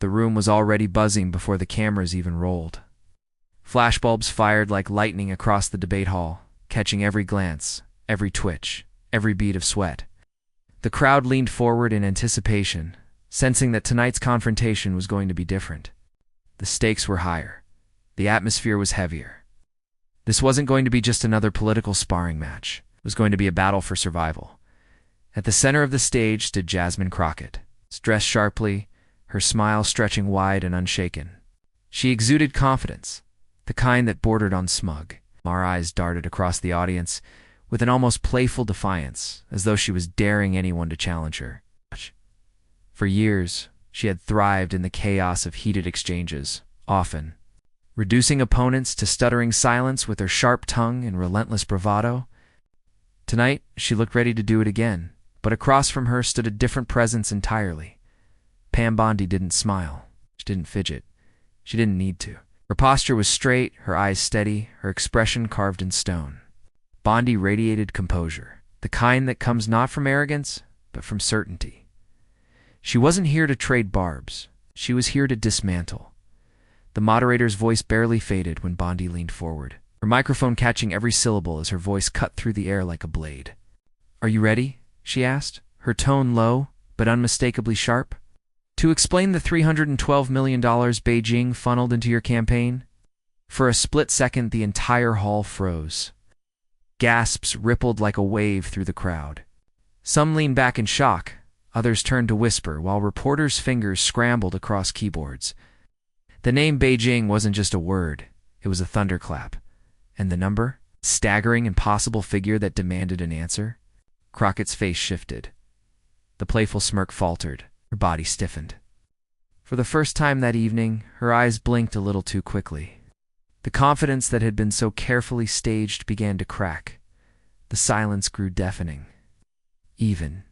the room was already buzzing before the cameras even rolled. Flashbulbs fired like lightning across the debate hall, catching every glance, every twitch, every bead of sweat. The crowd leaned forward in anticipation, sensing that tonight's confrontation was going to be different. The stakes were higher. The atmosphere was heavier. This wasn't going to be just another political sparring match. It was going to be a battle for survival. At the center of the stage stood Jasmine Crockett, dressed sharply, her smile stretching wide and unshaken. She exuded confidence, the kind that bordered on smug. Our eyes darted across the audience with an almost playful defiance, as though she was daring anyone to challenge her. For years, she had thrived in the chaos of heated exchanges, often reducing opponents to stuttering silence with her sharp tongue and relentless bravado. Tonight, she looked ready to do it again, but across from her stood a different presence entirely. Pam Bondi didn't smile. She didn't fidget. She didn't need to. Her posture was straight, her eyes steady, her expression carved in stone. Bondi radiated composure, the kind that comes not from arrogance, but from certainty. She wasn't here to trade barbs. She was here to dismantle. The moderator's voice barely faded when Bondi leaned forward, her microphone catching every syllable as her voice cut through the air like a blade. "Are you ready?" she asked, her tone low, but unmistakably sharp. "To explain the $312 million Beijing funneled into your campaign?" For a split second, the entire hall froze. Gasps rippled like a wave through the crowd. Some leaned back in shock, others turned to whisper, while reporters' fingers scrambled across keyboards. The name Beijing wasn't just a word, it was a thunderclap. And the number? Staggering, impossible figure that demanded an answer? Crockett's face shifted. The playful smirk faltered, her body stiffened. For the first time that evening, her eyes blinked a little too quickly. The confidence that had been so carefully staged began to crack. The silence grew deafening. Even.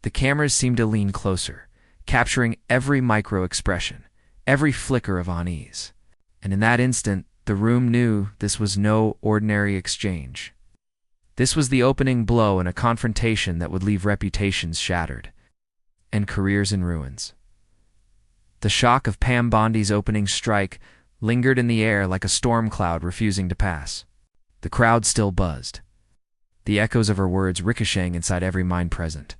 The cameras seemed to lean closer, capturing every micro-expression, every flicker of unease. And in that instant, the room knew this was no ordinary exchange. This was the opening blow in a confrontation that would leave reputations shattered and careers in ruins. The shock of Pam Bondi's opening strike lingered in the air like a storm cloud refusing to pass. The crowd still buzzed, the echoes of her words ricocheting inside every mind present.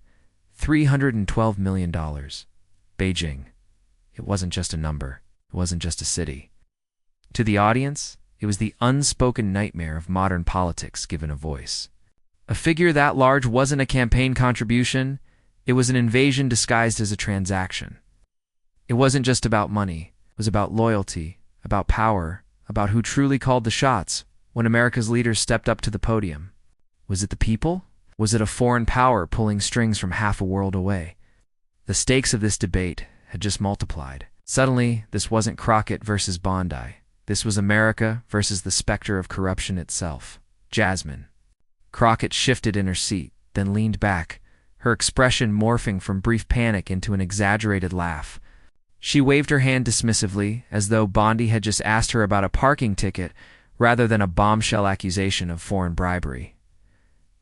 $312 million. Beijing. It wasn't just a number. It wasn't just a city. To the audience, it was the unspoken nightmare of modern politics given a voice. A figure that large wasn't a campaign contribution. It was an invasion disguised as a transaction. It wasn't just about money. It was about loyalty, about power, about who truly called the shots when America's leaders stepped up to the podium. Was it the people? Was it a foreign power pulling strings from half a world away? The stakes of this debate had just multiplied. Suddenly, this wasn't Crockett versus Bondi. This was America versus the specter of corruption itself. Jasmine. Crockett shifted in her seat, then leaned back, her expression morphing from brief panic into an exaggerated laugh. She waved her hand dismissively, as though Bondi had just asked her about a parking ticket rather than a bombshell accusation of foreign bribery.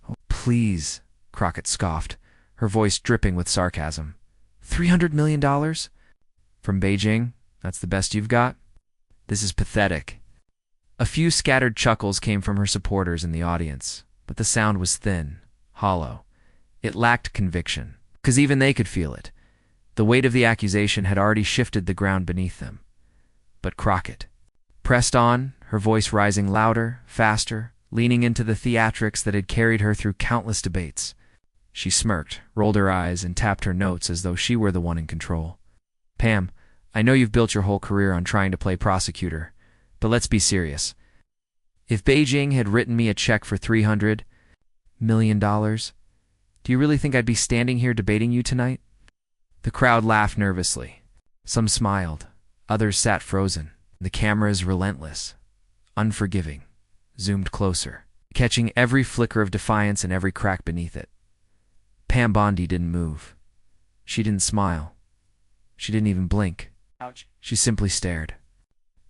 "Oh, please," Crockett scoffed, her voice dripping with sarcasm. $300 million? From Beijing? That's the best you've got? This is pathetic. A few scattered chuckles came from her supporters in the audience, but the sound was thin, hollow. It lacked conviction, because even they could feel it. The weight of the accusation had already shifted the ground beneath them. But Crockett pressed on, her voice rising louder, faster, leaning into the theatrics that had carried her through countless debates. She smirked, rolled her eyes, and tapped her notes as though she were the one in control. "Pam, I know you've built your whole career on trying to play prosecutor, but let's be serious. If Beijing had written me a check for $300 million, do you really think I'd be standing here debating you tonight?" The crowd laughed nervously. Some smiled. Others sat frozen. The cameras, relentless, unforgiving, zoomed closer, catching every flicker of defiance and every crack beneath it. Pam Bondi didn't move. She didn't smile. She didn't even blink. Ouch. She simply stared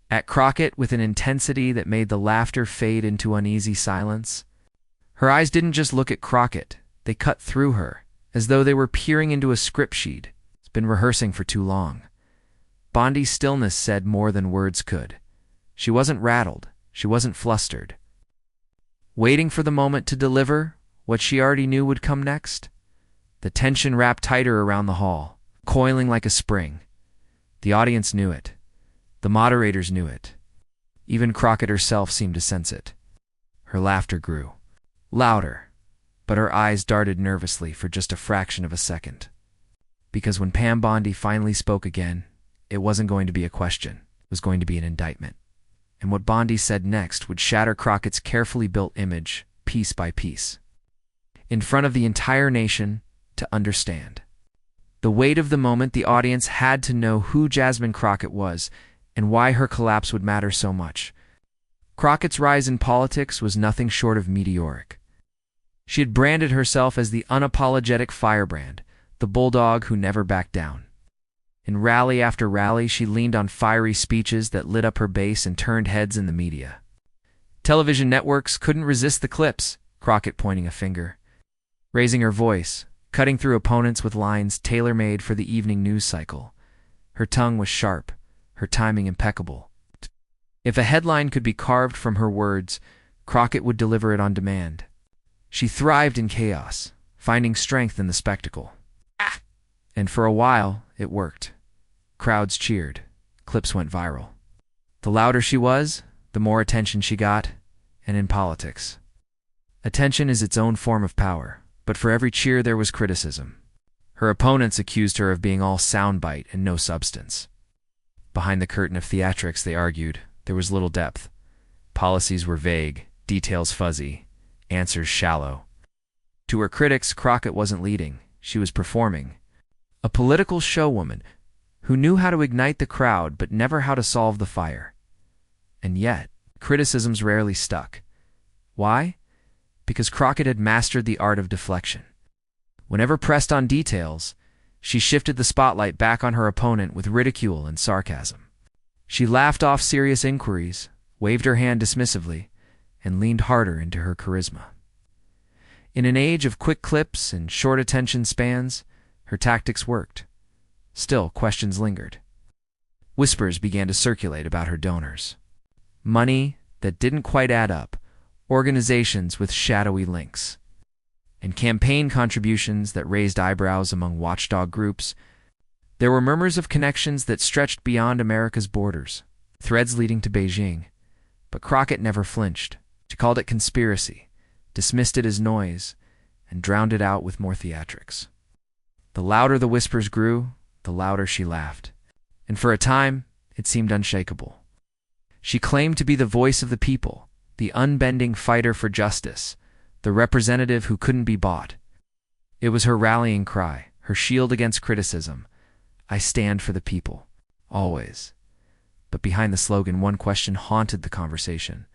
at Crockett with an intensity that made the laughter fade into uneasy silence. Her eyes didn't just look at Crockett. They cut through her, as though they were peering into a script sheet. It's been rehearsing for too long. Bondi's stillness said more than words could. She wasn't rattled. She wasn't flustered. Waiting for the moment to deliver what she already knew would come next. The tension wrapped tighter around the hall, coiling like a spring. The audience knew it. The moderators knew it. Even Crockett herself seemed to sense it. Her laughter grew. Louder, but her eyes darted nervously for just a fraction of a second. Because when Pam Bondi finally spoke again, it wasn't going to be a question. It was going to be an indictment. And what Bondi said next would shatter Crockett's carefully built image, piece by piece. In front of the entire nation, to understand. The weight of the moment, the audience had to know who Jasmine Crockett was and why her collapse would matter so much. Crockett's rise in politics was nothing short of meteoric. She had branded herself as the unapologetic firebrand, the bulldog who never backed down. In rally after rally, she leaned on fiery speeches that lit up her base and turned heads in the media. Television networks couldn't resist the clips, Crockett pointing a finger. Raising her voice, cutting through opponents with lines tailor-made for the evening news cycle. Her tongue was sharp, her timing impeccable. If a headline could be carved from her words, Crockett would deliver it on demand. She thrived in chaos, finding strength in the spectacle. And for a while, it worked. Crowds cheered. Clips went viral. The louder she was, the more attention she got, and in politics. Attention is its own form of power, but for every cheer there was criticism. Her opponents accused her of being all soundbite and no substance. Behind the curtain of theatrics, they argued, there was little depth. Policies were vague, details fuzzy, answers shallow. To her critics, Crockett wasn't leading, she was performing. A political showwoman who knew how to ignite the crowd but never how to solve the fire. And yet, criticisms rarely stuck. Why? Because Crockett had mastered the art of deflection. Whenever pressed on details, she shifted the spotlight back on her opponent with ridicule and sarcasm. She laughed off serious inquiries, waved her hand dismissively, and leaned harder into her charisma. In an age of quick clips and short attention spans, her tactics worked. Still, questions lingered. Whispers began to circulate about her donors. Money that didn't quite add up, organizations with shadowy links, and campaign contributions that raised eyebrows among watchdog groups. There were murmurs of connections that stretched beyond America's borders, threads leading to Beijing. But Crockett never flinched. She called it conspiracy, dismissed it as noise, and drowned it out with more theatrics. The louder the whispers grew, the louder she laughed. And for a time, it seemed unshakable. She claimed to be the voice of the people, the unbending fighter for justice, the representative who couldn't be bought. It was her rallying cry, her shield against criticism. I stand for the people, always. But behind the slogan, one question haunted the conversation.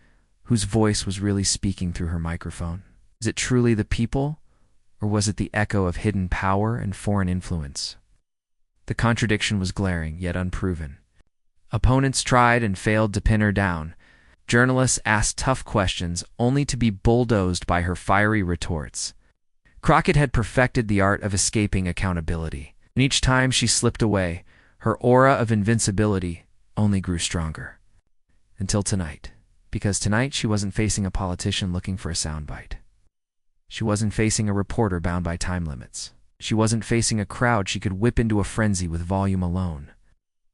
Whose voice was really speaking through her microphone? Is it truly the people, or was it the echo of hidden power and foreign influence? The contradiction was glaring, yet unproven. Opponents tried and failed to pin her down. Journalists asked tough questions only to be bulldozed by her fiery retorts. Crockett had perfected the art of escaping accountability, and each time she slipped away, her aura of invincibility only grew stronger. Until tonight. Because tonight she wasn't facing a politician looking for a soundbite. She wasn't facing a reporter bound by time limits. She wasn't facing a crowd she could whip into a frenzy with volume alone.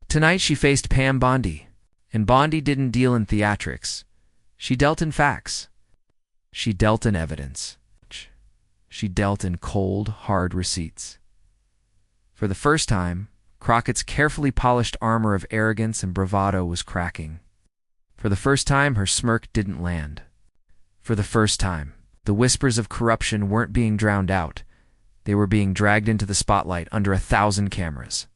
Tonight she faced Pam Bondi, and Bondi didn't deal in theatrics. She dealt in facts. She dealt in evidence. She dealt in cold, hard receipts. For the first time, Crockett's carefully polished armor of arrogance and bravado was cracking. For the first time, her smirk didn't land. For the first time, the whispers of corruption weren't being drowned out. They were being dragged into the spotlight under 1,000 cameras.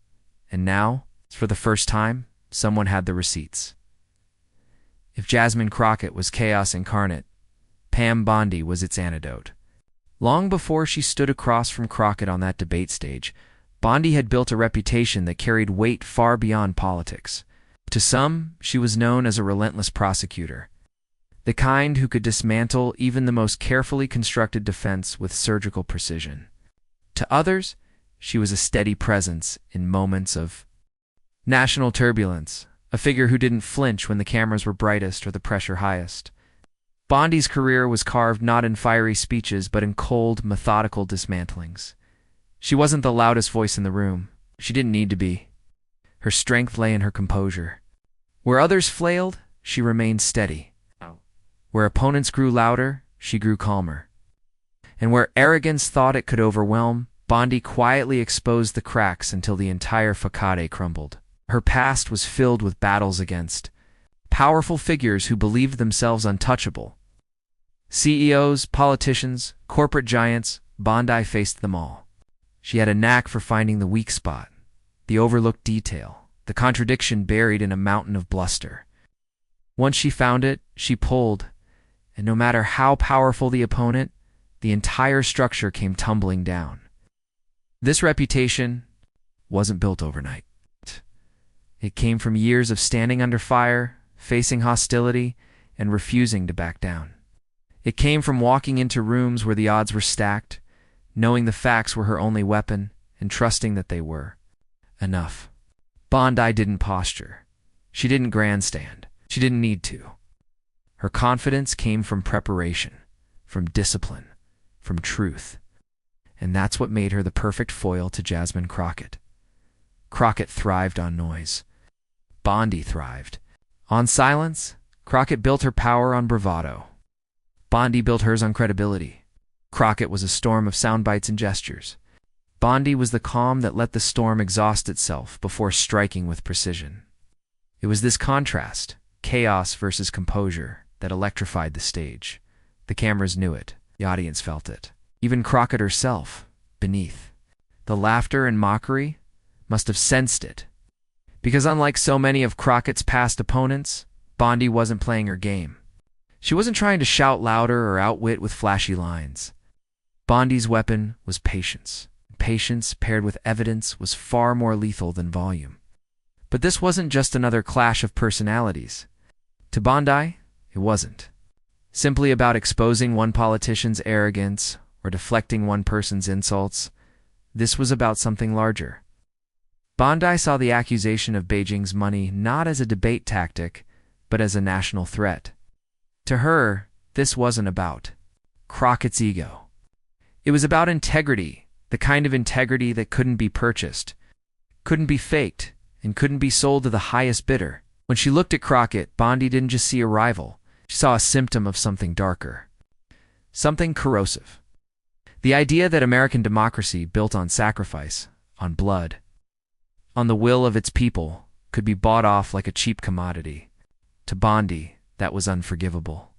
And now, for the first time, someone had the receipts. If Jasmine Crockett was chaos incarnate, Pam Bondi was its antidote. Long before she stood across from Crockett on that debate stage, Bondi had built a reputation that carried weight far beyond politics. To some, she was known as a relentless prosecutor, the kind who could dismantle even the most carefully constructed defense with surgical precision. To others, she was a steady presence in moments of National turbulence, a figure who didn't flinch when the cameras were brightest or the pressure highest. Bondi's career was carved not in fiery speeches but in cold, methodical dismantlings. She wasn't the loudest voice in the room. She didn't need to be. Her strength lay in her composure. Where others flailed, she remained steady. Where opponents grew louder, she grew calmer. And where arrogance thought it could overwhelm, Bondi quietly exposed the cracks until the entire facade crumbled. Her past was filled with battles against powerful figures who believed themselves untouchable. CEOs, politicians, corporate giants, Bondi faced them all. She had a knack for finding the weak spot, the overlooked detail, the contradiction buried in a mountain of bluster. Once she found it, she pulled, and no matter how powerful the opponent, the entire structure came tumbling down. This reputation wasn't built overnight. It came from years of standing under fire, facing hostility, and refusing to back down. It came from walking into rooms where the odds were stacked, knowing the facts were her only weapon, and trusting that they were enough. Bondi didn't posture. She didn't grandstand. She didn't need to. Her confidence came from preparation, from discipline, from truth. And that's what made her the perfect foil to Jasmine Crockett. Crockett thrived on noise. Bondi thrived on silence. Crockett built her power on bravado. Bondi built hers on credibility. Crockett was a storm of sound bites and gestures. Bondi was the calm that let the storm exhaust itself before striking with precision. It was this contrast, chaos versus composure, that electrified the stage. The cameras knew it. The audience felt it. Even Crockett herself, beneath. The laughter and mockery must have sensed it. Because unlike so many of Crockett's past opponents, Bondi wasn't playing her game. She wasn't trying to shout louder or outwit with flashy lines. Bondi's weapon was patience. Patience paired with evidence was far more lethal than volume. But this wasn't just another clash of personalities. To Bondi, it wasn't simply about exposing one politician's arrogance or deflecting one person's insults. This was about something larger. Bondi saw the accusation of Beijing's money not as a debate tactic, but as a national threat. To her, this wasn't about Crockett's ego. It was about integrity, the kind of integrity that couldn't be purchased, couldn't be faked, and couldn't be sold to the highest bidder. When she looked at Crockett, Bondi didn't just see a rival. She saw a symptom of something darker, something corrosive. The idea that American democracy, built on sacrifice, on blood, on the will of its people, could be bought off like a cheap commodity. To Bondi, that was unforgivable.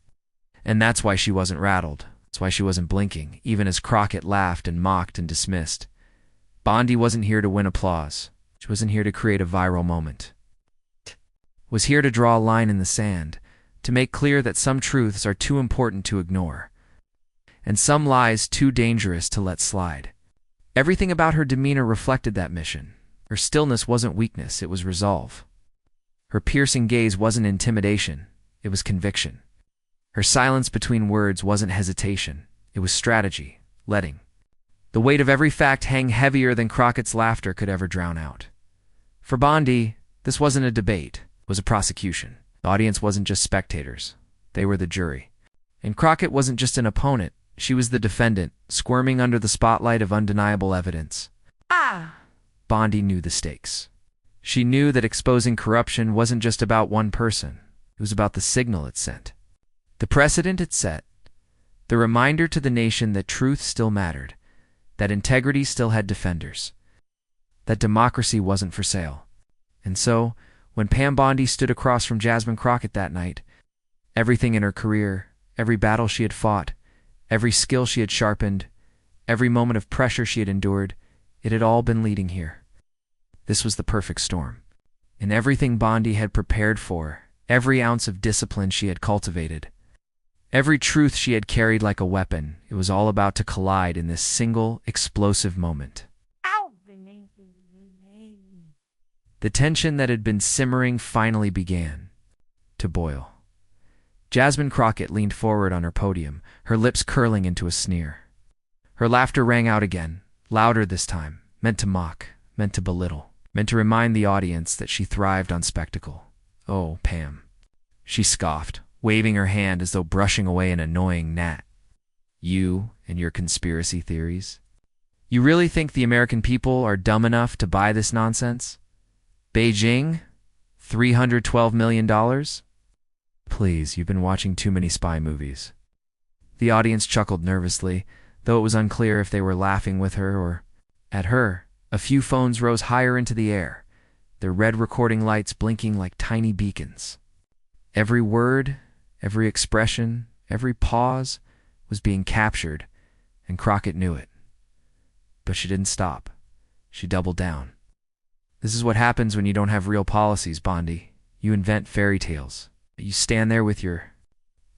And that's why she wasn't rattled. That's why she wasn't blinking, even as Crockett laughed and mocked and dismissed. Bondi wasn't here to win applause. She wasn't here to create a viral moment. Was here to draw a line in the sand, to make clear that some truths are too important to ignore, and some lies too dangerous to let slide. Everything about her demeanor reflected that mission. Her stillness wasn't weakness, it was resolve. Her piercing gaze wasn't intimidation, it was conviction. Her silence between words wasn't hesitation, it was strategy, letting the weight of every fact hang heavier than Crockett's laughter could ever drown out. For Bondi, this wasn't a debate, it was a prosecution. The audience wasn't just spectators, they were the jury. And Crockett wasn't just an opponent, she was the defendant, squirming under the spotlight of undeniable evidence. Bondi knew the stakes. She knew that exposing corruption wasn't just about one person, it was about the signal it sent. The precedent it set, the reminder to the nation that truth still mattered, that integrity still had defenders, that democracy wasn't for sale. And so, when Pam Bondi stood across from Jasmine Crockett that night, everything in her career, every battle she had fought, every skill she had sharpened, every moment of pressure she had endured, it had all been leading here. This was the perfect storm. And everything Bondi had prepared for, every ounce of discipline she had cultivated, every truth she had carried like a weapon, it was all about to collide in this single, explosive moment. The tension that had been simmering finally began to boil. Jasmine Crockett leaned forward on her podium, her lips curling into a sneer. Her laughter rang out again, louder this time, meant to mock, meant to belittle. meant to remind the audience that she thrived on spectacle. "Oh, Pam," she scoffed, waving her hand as though brushing away an annoying gnat. "You and your conspiracy theories? You really think the American people are dumb enough to buy this nonsense? Beijing? $312 million? Please, you've been watching too many spy movies." The audience chuckled nervously, though it was unclear if they were laughing with her or at her. A few phones rose higher into the air, their red recording lights blinking like tiny beacons. Every word, every expression, every pause was being captured, and Crockett knew it. But she didn't stop. She doubled down. "This is what happens when you don't have real policies, Bondi. You invent fairy tales. You stand there with your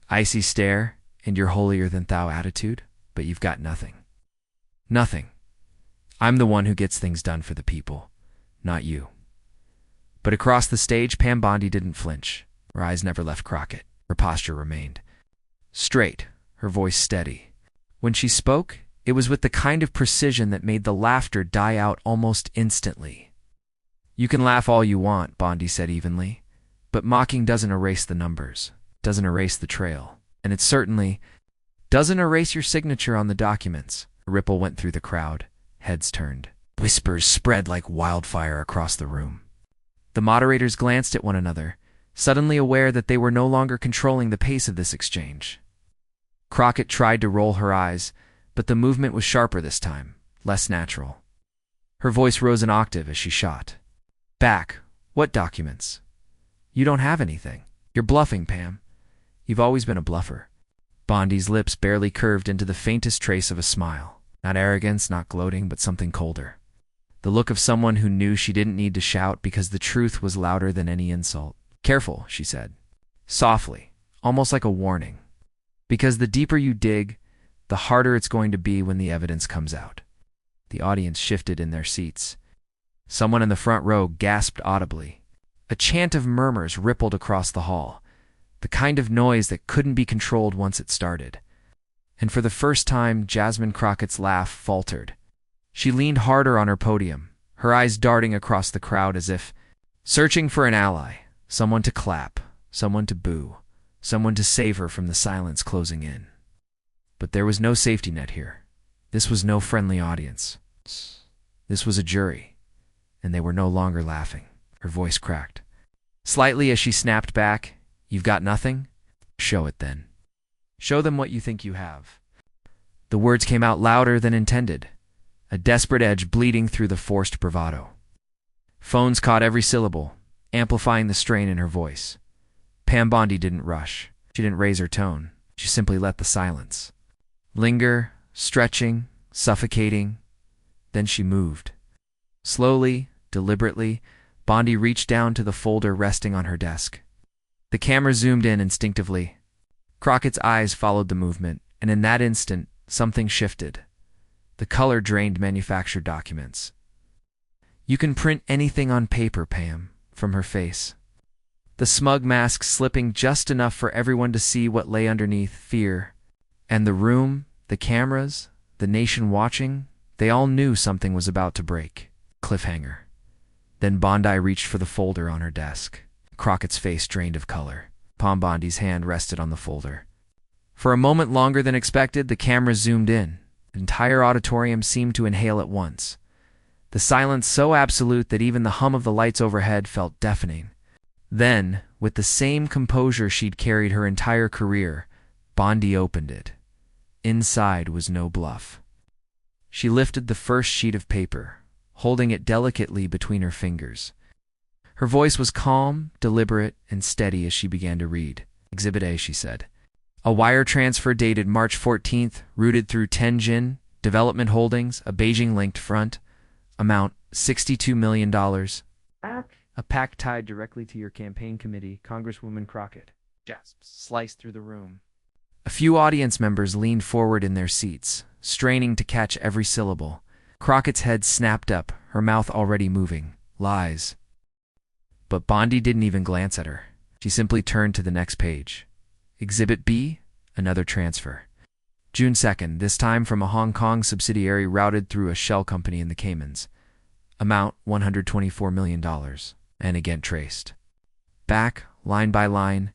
icy stare and your holier-than-thou attitude, but you've got nothing. Nothing. I'm the one who gets things done for the people, not you." But across the stage, Pam Bondi didn't flinch. Her eyes never left Crockett. Her posture remained straight, her voice steady. When she spoke, it was with the kind of precision that made the laughter die out almost instantly. "You can laugh all you want," Bondi said evenly, "but mocking doesn't erase the numbers, doesn't erase the trail, and it certainly doesn't erase your signature on the documents." A ripple went through the crowd. Heads turned. Whispers spread like wildfire across the room. The moderators glanced at one another, suddenly aware that they were no longer controlling the pace of this exchange. Crockett tried to roll her eyes, but the movement was sharper this time, less natural. Her voice rose an octave as she shot back. "What documents? You don't have anything. You're bluffing, Pam. You've always been a bluffer." Bondi's lips barely curved into the faintest trace of a smile. Not arrogance, not gloating, but something colder. The look of someone who knew she didn't need to shout because the truth was louder than any insult. "Careful," she said, softly, almost like a warning. "Because the deeper you dig, the harder it's going to be when the evidence comes out." The audience shifted in their seats. Someone in the front row gasped audibly. A chant of murmurs rippled across the hall, the kind of noise that couldn't be controlled once it started. And for the first time, Jasmine Crockett's laugh faltered. She leaned harder on her podium, her eyes darting across the crowd as if searching for an ally, someone to clap, someone to boo, someone to save her from the silence closing in. But there was no safety net here. This was no friendly audience. This was a jury, and they were no longer laughing. Her voice cracked slightly as she snapped back, "You've got nothing? Show it then. Show them what you think you have." The words came out louder than intended, a desperate edge bleeding through the forced bravado. Phones caught every syllable, amplifying the strain in her voice. Pam Bondi didn't rush. She didn't raise her tone. She simply let the silence linger, stretching, suffocating. Then she moved. Slowly, deliberately, Bondi reached down to the folder resting on her desk. The camera zoomed in instinctively. Crockett's eyes followed the movement, and in that instant, something shifted. The color drained manufactured documents. "You can print anything on paper, Pam," from her face. The smug mask slipping just enough for everyone to see what lay underneath: fear. And the room, the cameras, the nation watching, they all knew something was about to break. Cliffhanger. Then Bondi reached for the folder on her desk. Crockett's face drained of color. Pam Bondi's hand rested on the folder. For a moment longer than expected, the camera zoomed in. The entire auditorium seemed to inhale at once. The silence so absolute that even the hum of the lights overhead felt deafening. Then, with the same composure she'd carried her entire career, Bondi opened it. Inside was no bluff. She lifted the first sheet of paper, holding it delicately between her fingers. Her voice was calm, deliberate, and steady as she began to read. "Exhibit A," she said. "A wire transfer dated March 14th, routed through Tianjin, Development Holdings, a Beijing-linked front. Amount, $62 million. A pack tied directly to your campaign committee, Congresswoman Crockett." Gasps sliced through the room. A few audience members leaned forward in their seats, straining to catch every syllable. Crockett's head snapped up, her mouth already moving. Lies. But Bondi didn't even glance at her. She simply turned to the next page. Exhibit B, another transfer. June 2nd, this time from a Hong Kong subsidiary routed through a shell company in the Caymans. Amount $124 million. And again traced. Back, line by line,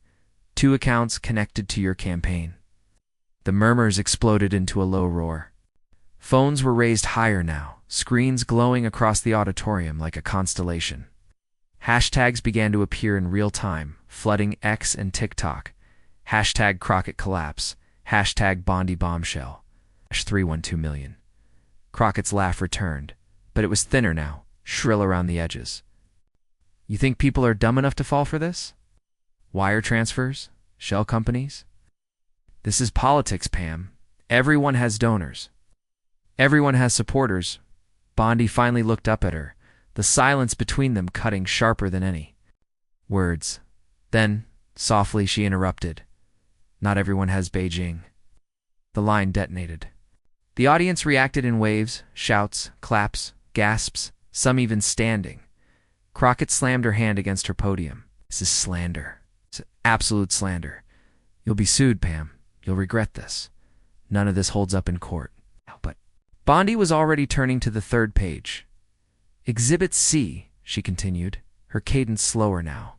2 accounts connected to your campaign. The murmurs exploded into a low roar. Phones were raised higher now, screens glowing across the auditorium like a constellation. Hashtags began to appear in real time, flooding X and TikTok. Hashtag Crockett collapse. Hashtag Bondi bombshell. 312 million. Crockett's laugh returned, but it was thinner now, shrill around the edges. You think people are dumb enough to fall for this? Wire transfers? Shell companies? This is politics, Pam. Everyone has donors. Everyone has supporters. Bondi finally looked up at her, the silence between them cutting sharper than any words. Then, softly, she interrupted. Not everyone has Beijing. The line detonated. The audience reacted in waves, shouts, claps, gasps, some even standing. Crockett slammed her hand against her podium. This is slander. It's absolute slander. You'll be sued, Pam. You'll regret this. None of this holds up in court. But Bondi was already turning to the 3rd page. Exhibit C, she continued, her cadence slower now.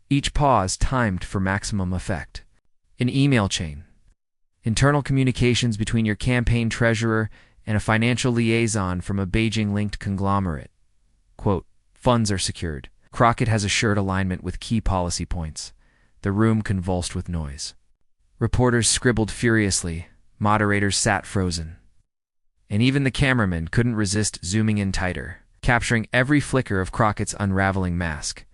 Each pause timed for maximum effect. An email chain. Internal communications between your campaign treasurer and a financial liaison from a Beijing-linked conglomerate. Quote, funds are secured. Crockett has assured alignment with key policy points. The room convulsed with noise. Reporters scribbled furiously. Moderators sat frozen. And even the cameraman couldn't resist zooming in tighter, capturing every flicker of Crockett's unraveling mask.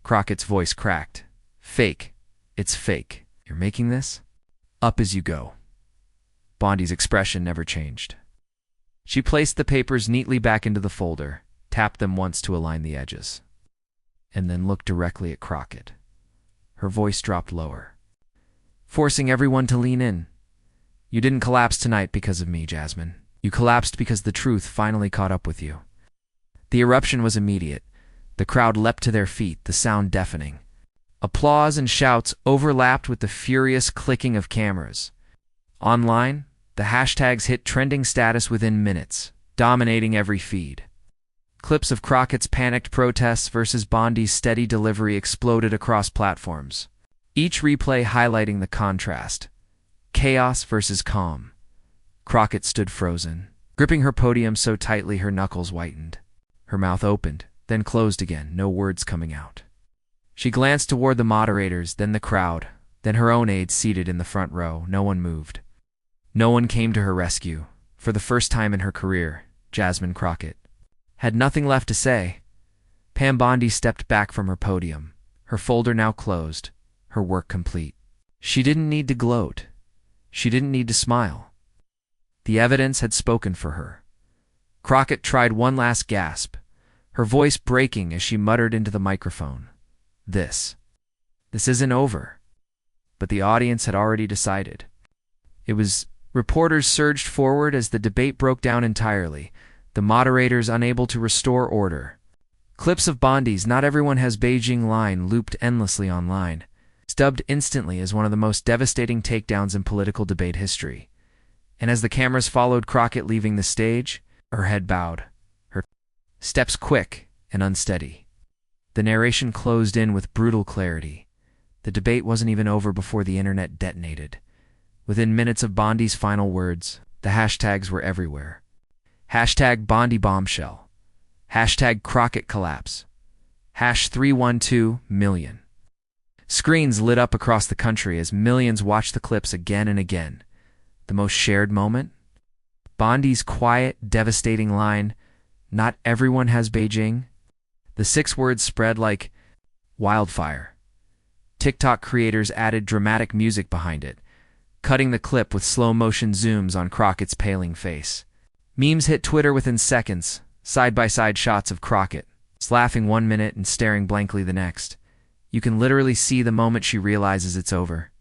Crockett's voice cracked. Fake. It's fake. You're making this? Up as you go. Bondi's expression never changed. She placed the papers neatly back into the folder, tapped them once to align the edges, and then looked directly at Crockett. Her voice dropped lower, forcing everyone to lean in. You didn't collapse tonight because of me, Jasmine. You collapsed because the truth finally caught up with you. The eruption was immediate. The crowd leapt to their feet, the sound deafening. Applause and shouts overlapped with the furious clicking of cameras. Online, the hashtags hit trending status within minutes, dominating every feed. Clips of Crockett's panicked protests versus Bondi's steady delivery exploded across platforms, each replay highlighting the contrast. Chaos versus calm. Crockett stood frozen, gripping her podium so tightly her knuckles whitened. Her mouth opened, then closed again, no words coming out. She glanced toward the moderators, then the crowd, then her own aides seated in the front row. No one moved. No one came to her rescue. For the first time in her career, Jasmine Crockett had nothing left to say. Pam Bondi stepped back from her podium, her folder now closed, her work complete. She didn't need to gloat. She didn't need to smile. The evidence had spoken for her. Crockett tried one last gasp, her voice breaking as she muttered into the microphone. This isn't over. But the audience had already decided. Reporters surged forward as the debate broke down entirely, the moderators unable to restore order. Clips of Bondi's "Not everyone has Beijing" line looped endlessly online, dubbed instantly as one of the most devastating takedowns in political debate history. And as the cameras followed Crockett leaving the stage, her head bowed, her steps quick and unsteady. The narration closed in with brutal clarity. The debate wasn't even over before the internet detonated. Within minutes of Bondi's final words, the hashtags were everywhere. Hashtag Bondi bombshell. Hashtag Crockett collapse. #312 million. Screens lit up across the country as millions watched the clips again and again. The most shared moment? Bondi's quiet, devastating line, "Not everyone has Beijing." The 6 words spread like wildfire. TikTok creators added dramatic music behind it, cutting the clip with slow-motion zooms on Crockett's paling face. Memes hit Twitter within seconds, side-by-side shots of Crockett, laughing one minute and staring blankly the next. You can literally see the moment she realizes it's over.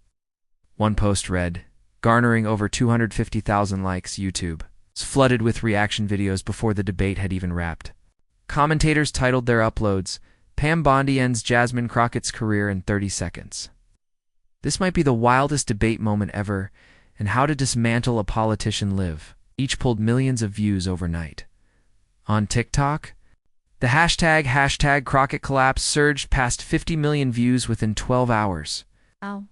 One post read, garnering over 250,000 likes. YouTube was flooded with reaction videos before the debate had even wrapped. Commentators titled their uploads, "Pam Bondi ends Jasmine Crockett's career in 30 seconds. This might be the wildest debate moment ever, and how to dismantle a politician live. Each pulled millions of views overnight. On TikTok, The hashtag Crockett collapse surged past 50 million views within 12 hours. Ow.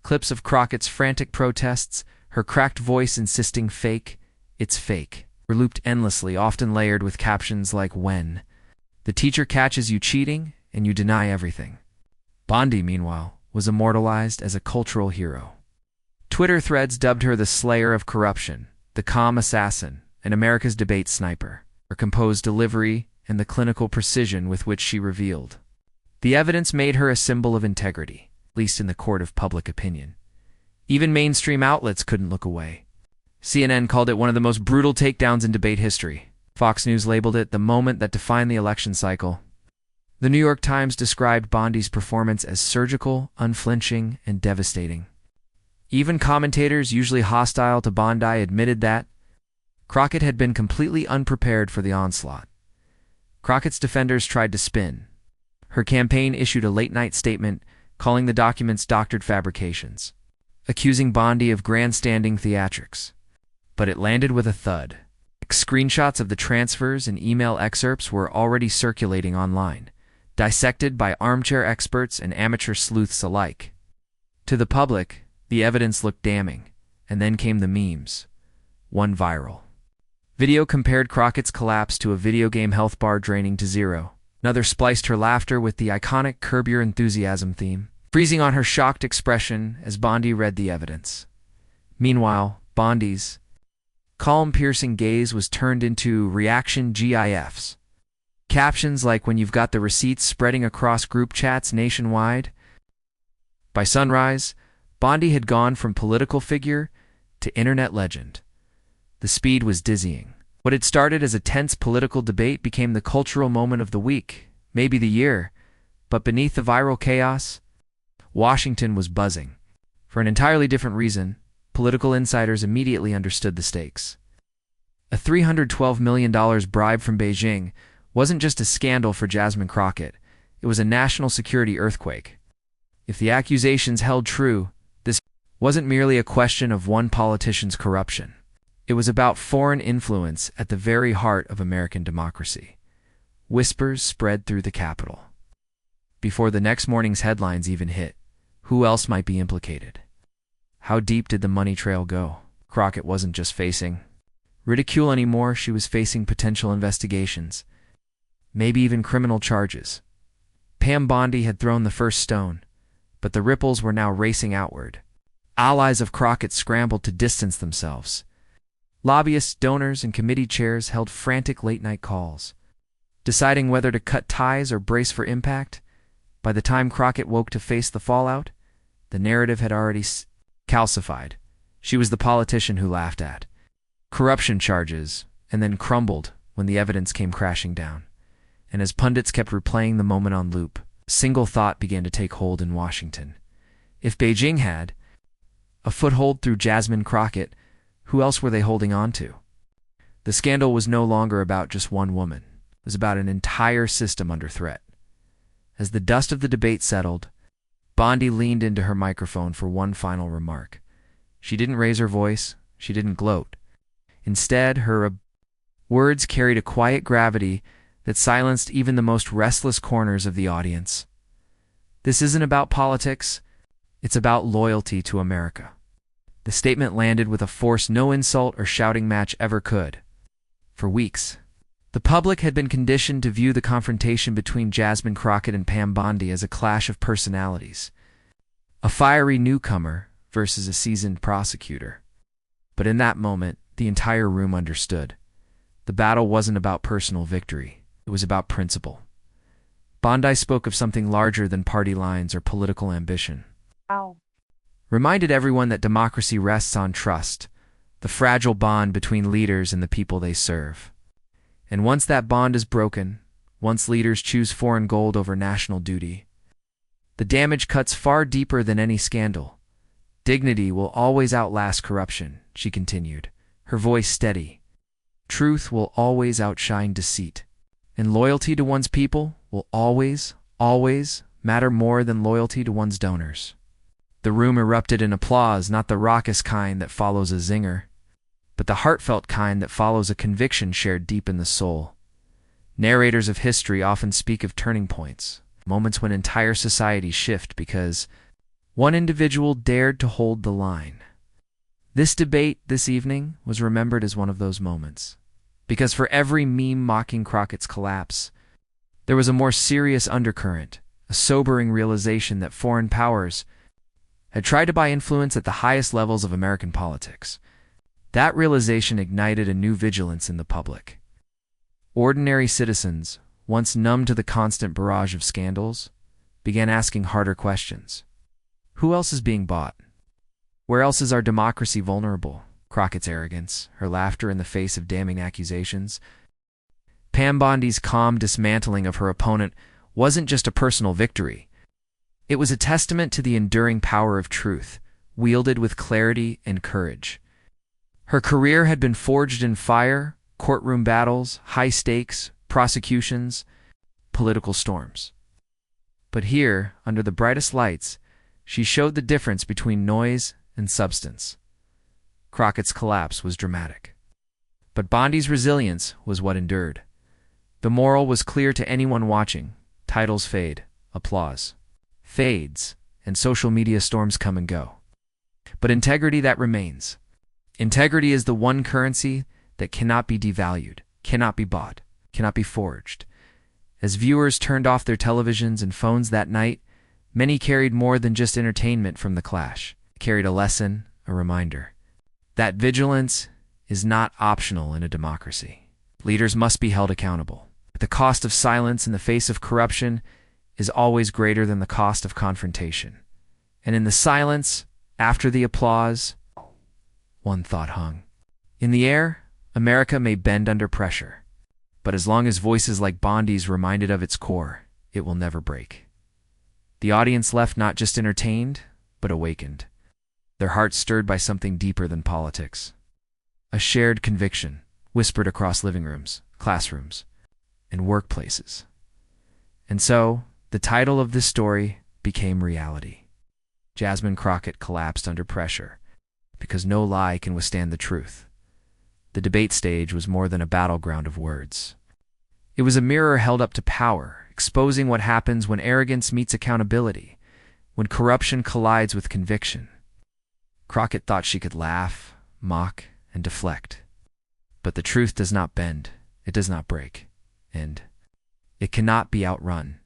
Clips of Crockett's frantic protests, her cracked voice insisting fake, it's fake, were looped endlessly, often layered with captions like when. The teacher catches you cheating, and you deny everything. Bondi, meanwhile, was immortalized as a cultural hero. Twitter threads dubbed her the slayer of corruption, the calm assassin, and America's debate sniper. Her composed delivery and the clinical precision with which she revealed the evidence made her a symbol of integrity, at least in the court of public opinion. Even mainstream outlets couldn't look away. CNN called it one of the most brutal takedowns in debate history. Fox News labeled it the moment that defined the election cycle. The New York Times described Bondi's performance as surgical, unflinching, and devastating. Even commentators usually hostile to Bondi admitted that Crockett had been completely unprepared for the onslaught. Crockett's defenders tried to spin. Her campaign issued a late-night statement calling the documents doctored fabrications, accusing Bondi of grandstanding theatrics. But it landed with a thud. Screenshots of the transfers and email excerpts were already circulating online, dissected by armchair experts and amateur sleuths alike. To the public, the evidence looked damning, and then came the memes. One viral video compared Crockett's collapse to a video game health bar draining to zero. Another spliced her laughter with the iconic Curb Your Enthusiasm theme, freezing on her shocked expression as Bondi read the evidence. Meanwhile, Bondi's calm, piercing gaze was turned into reaction GIFs. Captions like when you've got the receipts spreading across group chats nationwide. By sunrise, Bondi had gone from political figure to internet legend. The speed was dizzying. What had started as a tense political debate became the cultural moment of the week, maybe the year, but beneath the viral chaos, Washington was buzzing. For an entirely different reason, political insiders immediately understood the stakes. A $312 million bribe from Beijing wasn't just a scandal for Jasmine Crockett, it was a national security earthquake. If the accusations held true, this wasn't merely a question of one politician's corruption. It was about foreign influence at the very heart of American democracy. Whispers spread through the Capitol. Before the next morning's headlines even hit, who else might be implicated? How deep did the money trail go? Crockett wasn't just facing ridicule anymore, she was facing potential investigations, maybe even criminal charges. Pam Bondi had thrown the first stone, but the ripples were now racing outward. Allies of Crockett scrambled to distance themselves. Lobbyists, donors, and committee chairs held frantic late-night calls, deciding whether to cut ties or brace for impact. By the time Crockett woke to face the fallout, the narrative had already calcified. She was the politician who laughed at corruption charges and then crumbled when the evidence came crashing down. And as pundits kept replaying the moment on loop, a single thought began to take hold in Washington. If Beijing had a foothold through Jasmine Crockett, who else were they holding on to? The scandal was no longer about just one woman. It was about an entire system under threat. As the dust of the debate settled, Bondi leaned into her microphone for one final remark. She didn't raise her voice. She didn't gloat. Instead, her words carried a quiet gravity that silenced even the most restless corners of the audience. This isn't about politics. It's about loyalty to America. The statement landed with a force no insult or shouting match ever could. For weeks, the public had been conditioned to view the confrontation between Jasmine Crockett and Pam Bondi as a clash of personalities, a fiery newcomer versus a seasoned prosecutor. But in that moment, the entire room understood. The battle wasn't about personal victory. It was about principle. Bondi spoke of something larger than party lines or political ambition. Ow. Reminded everyone that democracy rests on trust, the fragile bond between leaders and the people they serve. And once that bond is broken, once leaders choose foreign gold over national duty, the damage cuts far deeper than any scandal. Dignity will always outlast corruption, she continued, her voice steady. Truth will always outshine deceit. And loyalty to one's people will always, always matter more than loyalty to one's donors. The room erupted in applause, not the raucous kind that follows a zinger, but the heartfelt kind that follows a conviction shared deep in the soul. Narrators of history often speak of turning points, moments when entire societies shift because one individual dared to hold the line. This debate this evening was remembered as one of those moments, because for every meme mocking Crockett's collapse, there was a more serious undercurrent, a sobering realization that foreign powers had tried to buy influence at the highest levels of American politics. That realization ignited a new vigilance in the public. Ordinary citizens, once numb to the constant barrage of scandals, began asking harder questions. Who else is being bought? Where else is our democracy vulnerable? Crockett's arrogance, her laughter in the face of damning accusations. Pam Bondi's calm dismantling of her opponent wasn't just a personal victory. It was a testament to the enduring power of truth, wielded with clarity and courage. Her career had been forged in fire, courtroom battles, high stakes, prosecutions, political storms. But here, under the brightest lights, she showed the difference between noise and substance. Crockett's collapse was dramatic, but Bondi's resilience was what endured. The moral was clear to anyone watching. Titles fade, applause fades, and social media storms come and go. But integrity, that remains. Integrity is the one currency that cannot be devalued, cannot be bought, cannot be forged. As viewers turned off their televisions and phones that night, many carried more than just entertainment from the clash. They carried a lesson, a reminder. That vigilance is not optional in a democracy. Leaders must be held accountable. The cost of silence in the face of corruption is always greater than the cost of confrontation. And in the silence, after the applause, one thought hung. In the air, America may bend under pressure, but as long as voices like Bondi's reminded of its core, it will never break. The audience left not just entertained, but awakened, their hearts stirred by something deeper than politics. A shared conviction, whispered across living rooms, classrooms, and workplaces. And so, the title of this story became reality. Jasmine Crockett collapsed under pressure, because no lie can withstand the truth. The debate stage was more than a battleground of words. It was a mirror held up to power, exposing what happens when arrogance meets accountability, when corruption collides with conviction. Crockett thought she could laugh, mock, and deflect. But the truth does not bend, it does not break, and it cannot be outrun.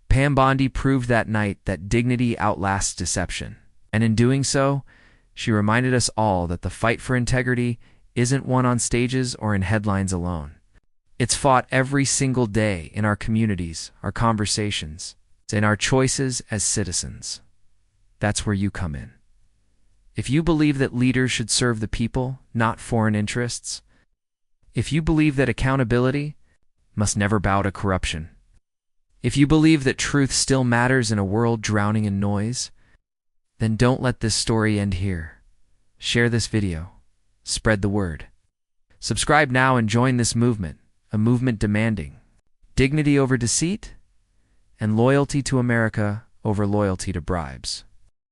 Pam Bondi proved that night that dignity outlasts deception, and in doing so, she reminded us all that the fight for integrity isn't won on stages or in headlines alone. It's fought every single day in our communities, our conversations, in our choices as citizens. That's where you come in. If you believe that leaders should serve the people, not foreign interests, if you believe that accountability must never bow to corruption, if you believe that truth still matters in a world drowning in noise, then don't let this story end here. Share this video. Spread the word. Subscribe now and join this movement, a movement demanding dignity over deceit and loyalty to America over loyalty to bribes.